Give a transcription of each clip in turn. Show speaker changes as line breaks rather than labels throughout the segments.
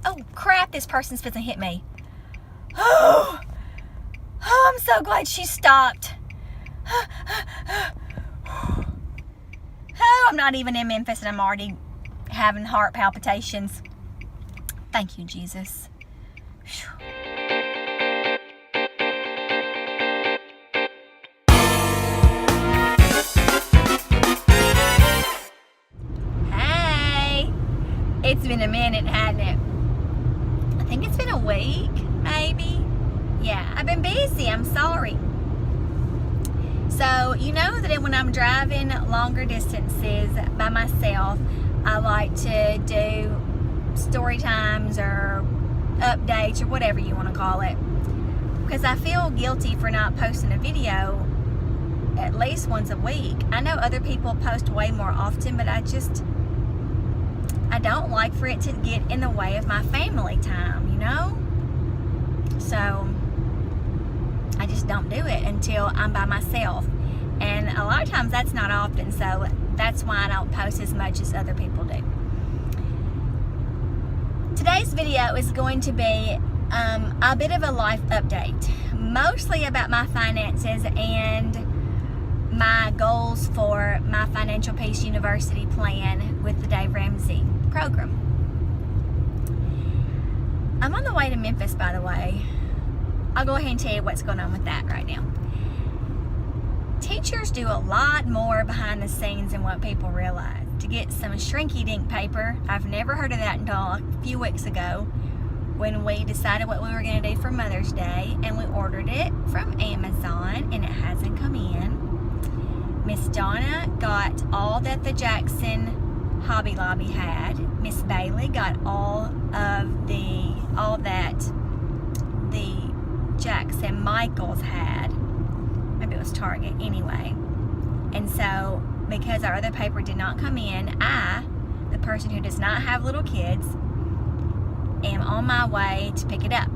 Oh crap, this person's supposed to hit me. Oh, I'm so glad she stopped. Oh, I'm not even in Memphis and I'm already having heart palpitations. Thank you, Jesus. Whew. Hey, it's been a minute, hasn't it? I think it's been a week, maybe. Yeah, I've been busy, I'm sorry. So, you know that when I'm driving longer distances by myself, I like to do story times or updates or whatever you want to call it. Because I feel guilty for not posting a video at least once a week. I know other people post way more often, but I don't like for it to get in the way of my family time, you know? So I just don't do it until I'm by myself. And a lot of times that's not often, so that's why I don't post as much as other people do. Today's video is going to be a bit of a life update, mostly about my finances and my goals for my Financial Peace University plan with the Dave Ramsey program. I'm on the way to Memphis, by the way. I'll go ahead and tell you what's going on with that right now. Teachers do a lot more behind the scenes than what people realize. To get some shrinky-dink paper, I've never heard of that until a few weeks ago when we decided what we were going to do for Mother's Day, and we ordered it from Amazon and it hasn't come in. Miss Donna got all that the Jackson Hobby Lobby had. Miss Bailey got all that the Jackson Michaels had. Maybe it was Target, anyway. And so, because our other paper did not come in, I, the person who does not have little kids, am on my way to pick it up.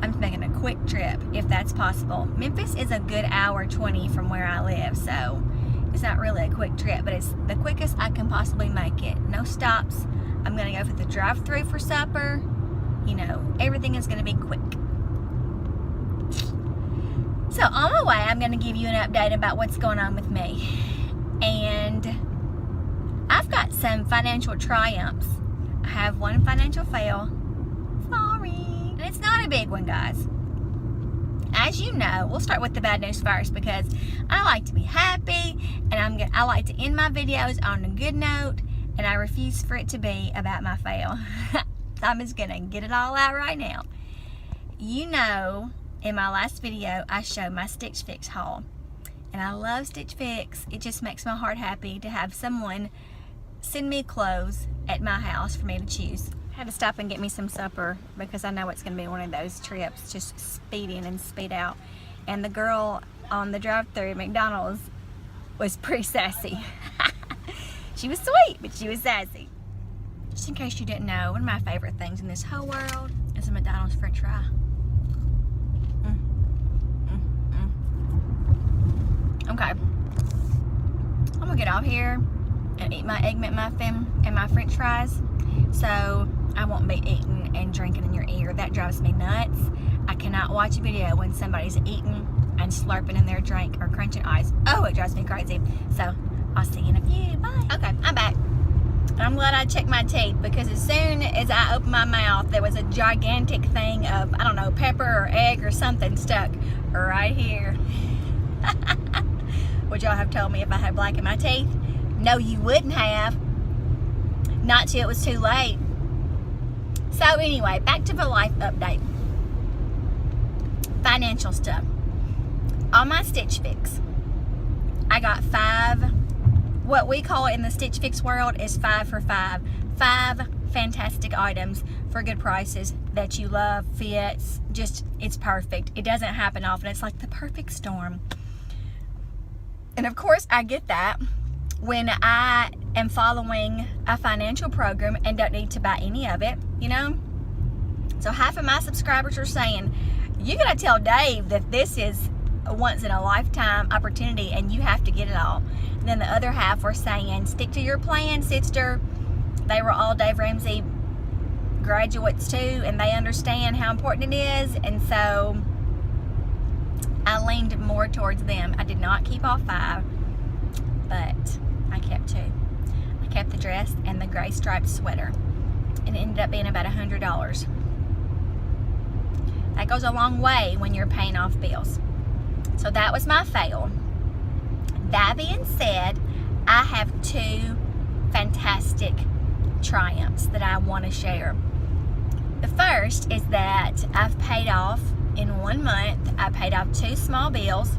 I'm making a quick trip, if that's possible. Memphis is a good hour 20 from where I live, so it's not really a quick trip, but it's the quickest I can possibly make it. No stops. I'm going to go for the drive-thru for supper. You know, everything is going to be quick. So on my way, I'm going to give you an update about what's going on with me. And I've got some financial triumphs. I have one financial fail. Sorry. And it's not a big one, guys. As you know, we'll start with the bad news first because I like to be happy and I like to end my videos on a good note, and I refuse for it to be about my fail. I'm just going to get it all out right now. You know, in my last video, I showed my Stitch Fix haul. And I love Stitch Fix. It just makes my heart happy to have someone send me clothes at my house for me to choose. I had to stop and get me some supper because I know it's going to be one of those trips, just speed in and speed out. And the girl on the drive-thru at McDonald's was pretty sassy. She was sweet, but she was sassy. Just in case you didn't know, one of my favorite things in this whole world is a McDonald's French fry. Okay, I'm gonna get off here and eat my Egg McMuffin and my French fries, so I won't be eating and drinking in your ear. That drives me nuts. I cannot watch a video when somebody's eating and slurping in their drink or crunching ice. Oh, it drives me crazy. So I'll see you in a few. Bye. Okay, I'm back. I'm glad I checked my teeth because as soon as I opened my mouth, there was a gigantic thing of, I don't know, pepper or egg or something stuck right here. Would y'all have told me if I had black in my teeth? No, you wouldn't have. Not till it was too late. So anyway, back to the life update. Financial stuff. On my Stitch Fix, I got 5, what we call it in the Stitch Fix world is 5 for 5. 5 fantastic items for good prices that you love, fits, just, it's perfect. It doesn't happen often. It's like the perfect storm. And of course, I get that when I am following a financial program and don't need to buy any of it, you know? So half of my subscribers are saying, you gotta tell Dave that this is a once in a lifetime opportunity and you have to get it all. And then the other half were saying, stick to your plan, sister. They were all Dave Ramsey graduates too, and they understand how important it is, and so I leaned more towards them. I did not keep all 5, but I kept 2. I kept the dress and the gray striped sweater, and it ended up being about $100. That goes a long way when you're paying off bills. So that was my fail. That being said, I have 2 fantastic triumphs that I want to share. The first is that I've paid off in 1 month. I paid off 2 small bills,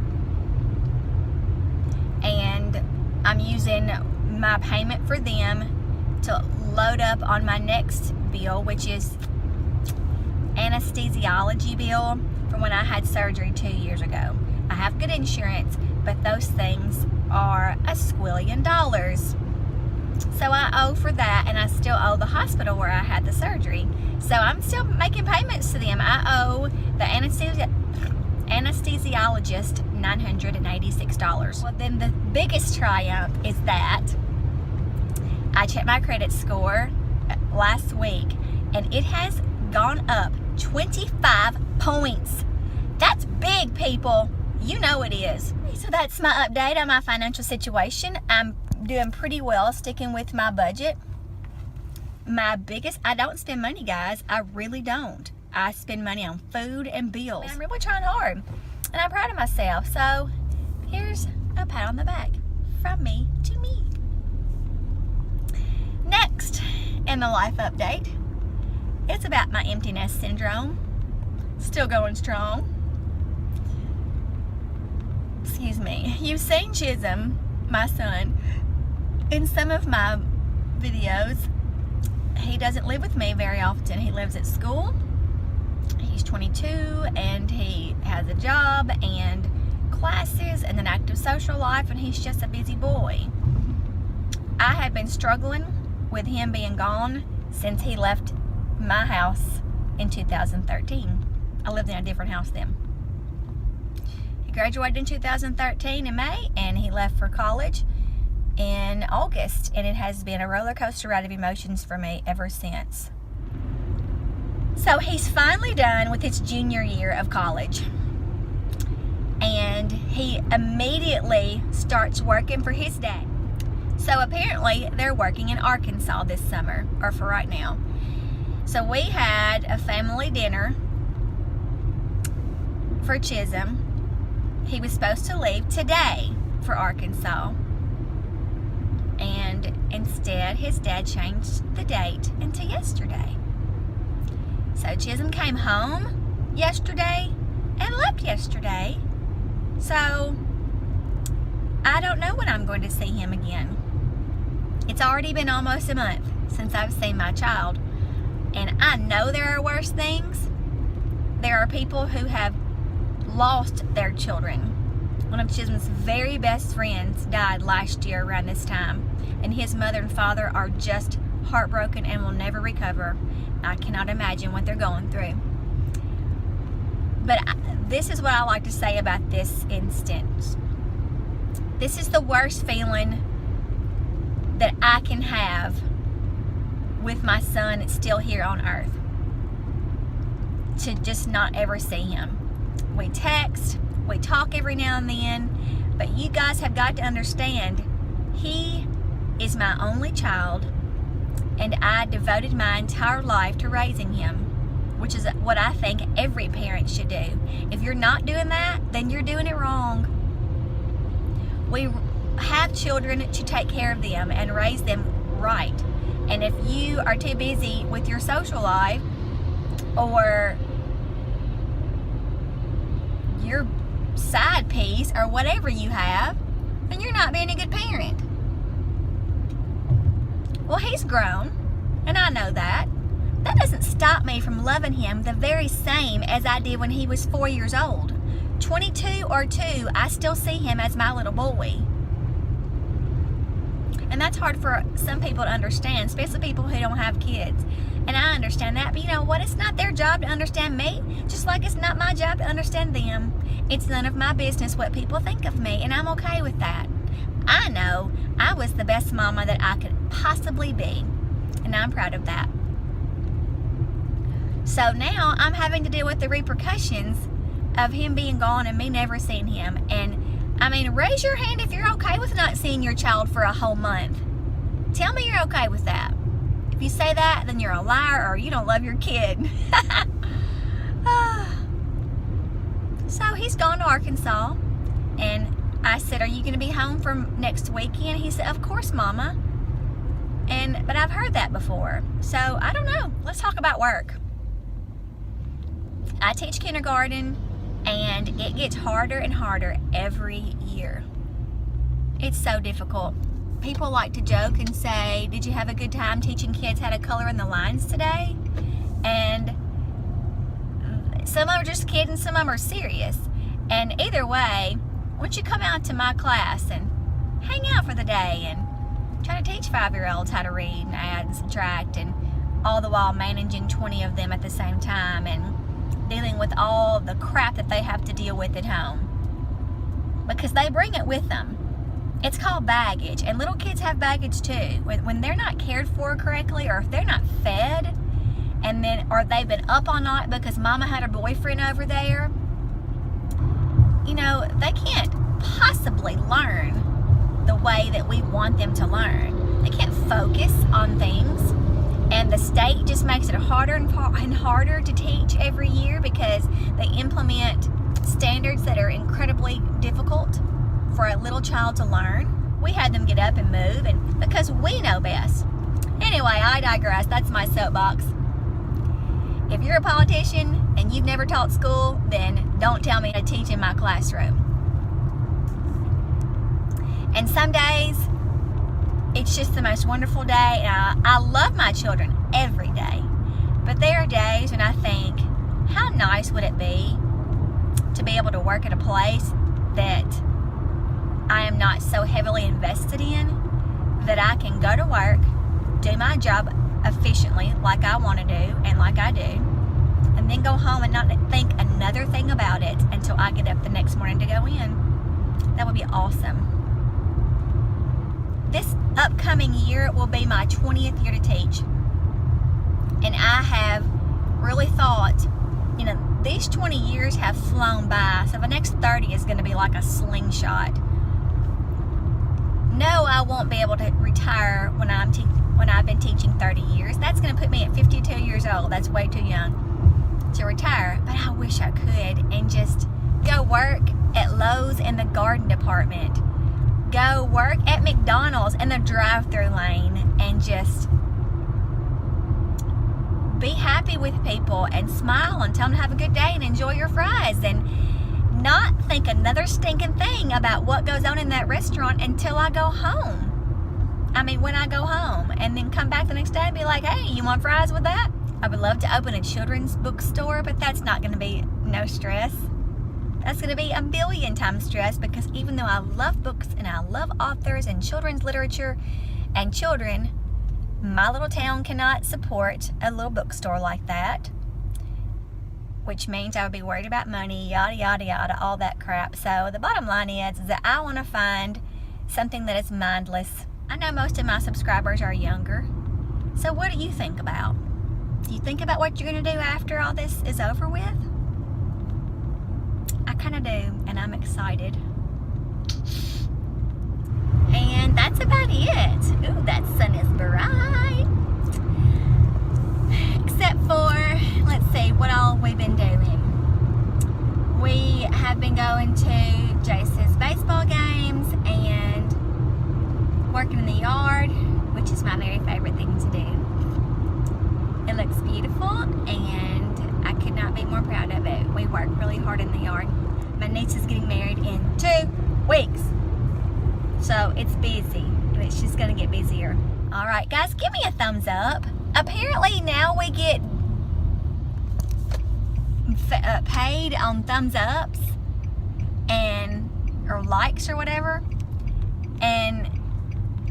and I'm using my payment for them to load up on my next bill, which is anesthesiology bill from when I had surgery 2 years ago. I have good insurance, but those things are $1 squillion. So I owe for that, and I still owe the hospital where I had the surgery. So I'm still making payments to them. I owe the anesthesiologist $986. Well, then the biggest triumph is that I checked my credit score last week, and it has gone up 25 points. That's big, people. You know it is. So that's my update on my financial situation. I'm doing pretty well, sticking with my budget. I don't spend money, guys. I really don't. I spend money on food and bills. I'm really trying hard, and I'm proud of myself. So here's a pat on the back from me to me. Next in the life update, it's about my empty nest syndrome. Still going strong. Excuse me. You've seen Chisholm, my son, in some of my videos. He doesn't live with me very often. He lives at school. He's 22, and he has a job and classes and an active social life, and he's just a busy boy. I have been struggling with him being gone since he left my house in 2013. I lived in a different house then. He graduated in 2013 in May, and he left for college in August, and it has been a roller coaster ride of emotions for me ever since. So he's finally done with his junior year of college, and he immediately starts working for his dad. So apparently they're working in Arkansas this summer, or for right now. So we had a family dinner for Chisholm. He was supposed to leave today for Arkansas, and instead his dad changed the date into yesterday. So Chisholm came home yesterday and left yesterday. So I don't know when I'm going to see him again. It's already been almost a month since I've seen my child, and I know there are worse things. There are people who have lost their children. One of Chisholm's very best friends died last year around this time, and his mother and father are just heartbroken and will never recover. I cannot imagine what they're going through. But this is what I like to say about this instance. This is the worst feeling that I can have with my son still here on earth, to just not ever see him. We text, we talk every now and then, but you guys have got to understand, he is my only child, and I devoted my entire life to raising him, which is what I think every parent should do. If you're not doing that, then you're doing it wrong. We have children to take care of them and raise them right. And if you are too busy with your social life or your side piece or whatever you have, then you're not being a good parent. Well, he's grown, and I know that. That doesn't stop me from loving him the very same as I did when he was 4 years old. 22 or 2, I still see him as my little boy. And that's hard for some people to understand, especially people who don't have kids. And I understand that, but you know what? It's not their job to understand me, just like it's not my job to understand them. It's none of my business what people think of me, and I'm okay with that. I know I was the best mama that I could possibly be, and I'm proud of that. So now I'm having to deal with the repercussions of him being gone and me never seeing him. And I mean, raise your hand if you're okay with not seeing your child for a whole month. Tell me you're okay with that. If you say that, then you're a liar or you don't love your kid. So he's gone to Arkansas, and I said, are you going to be home for next weekend? He said, of course, Mama. But I've heard that before. So I don't know. Let's talk about work. I teach kindergarten, and it gets harder and harder every year. It's so difficult. People like to joke and say, did you have a good time teaching kids how to color in the lines today? And some of them are just kidding, some of them are serious. And either way, once you come out to my class and hang out for the day and try to teach 5-year-olds how to read and add and subtract, and all the while managing 20 of them at the same time and dealing with all the crap that they have to deal with at home, because they bring it with them. It's called baggage, and little kids have baggage too. When they're not cared for correctly, or if they're not fed, or they've been up all night because Mama had a boyfriend over there, you know, they can't possibly learn the way that we want them to learn. They can't focus on things, and the state just makes it harder and harder to teach every year because they implement standards that are incredibly difficult for a little child to learn. We had them get up and move, and because we know best. Anyway, I digress. That's my soapbox. If you're a politician and you've never taught school, then don't tell me to teach in my classroom. And some days, it's just the most wonderful day. And I love my children every day. But there are days when I think, how nice would it be to be able to work at a place that I am not so heavily invested in, that I can go to work, do my job efficiently like I want to do and like I do, and then go home and not think another thing about it until I get up the next morning to go in. That would be awesome. This upcoming year will be my 20th year to teach, and I have really thought, you know, these 20 years have flown by, so the next 30 is going to be like a slingshot. No, I won't be able to retire when I've been teaching 30 years. That's going to put me at 52 years old. That's way too young to retire. But I wish I could, and just go work at Lowe's in the garden department. Go work at McDonald's in the drive-thru lane, and just be happy with people and smile and tell them to have a good day and enjoy your fries, and not think another stinking thing about what goes on in that restaurant until I go home. I mean, when I go home, and then come back the next day and be like, hey, you want fries with that? I would love to open a children's bookstore, but that's not going to be no stress. That's going to be a billion times stress, because even though I love books and I love authors and children's literature and children, my little town cannot support a little bookstore like that, which means I would be worried about money, yada, yada, yada, all that crap. So the bottom line is that I want to find something that is mindless. I know most of my subscribers are younger. So what do you think about? Do you think about what you're going to do after all this is over with? I kind of do, and I'm excited. And that's about it. Ooh, that sun is bright. Except for, let's see, what all we've been doing. We have been going to Jace's baseball games and working in the yard, which is my very favorite thing to do. It looks beautiful, and I could not be more proud of it. We work really hard in the yard. My niece is getting married in 2 weeks. So it's busy, and it's just going to get busier. All right, guys, give me a thumbs up. Apparently now we get paid on thumbs ups or likes or whatever, and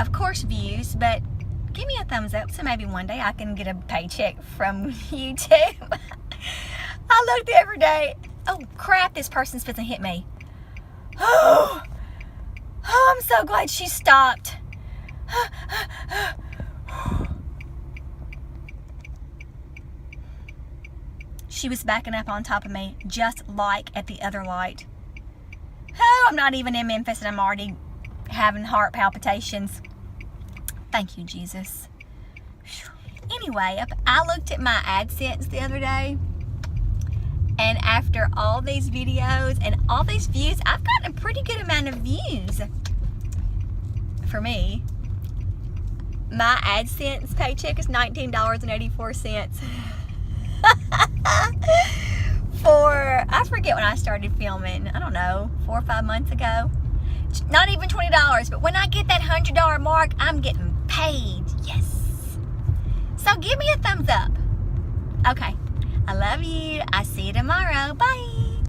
of course views, but give me a thumbs up so maybe one day I can get a paycheck from YouTube. I looked the other day. Oh crap, this person's supposed to hit me. Oh, I'm so glad she stopped. she was backing up on top of me, just like at the other light. Oh, I'm not even in Memphis and I'm already having heart palpitations. Thank you, Jesus. Anyway, I looked at my AdSense the other day, and after all these videos and all these views, I've gotten a pretty good amount of views. For me, my AdSense paycheck is $19.84. For, I forget when I started filming, I don't know, 4 or 5 months ago. Not even $20, but when I get that $100 mark, I'm getting paid. Yes. So give me a thumbs up. Okay. I love you. I see you tomorrow. Bye.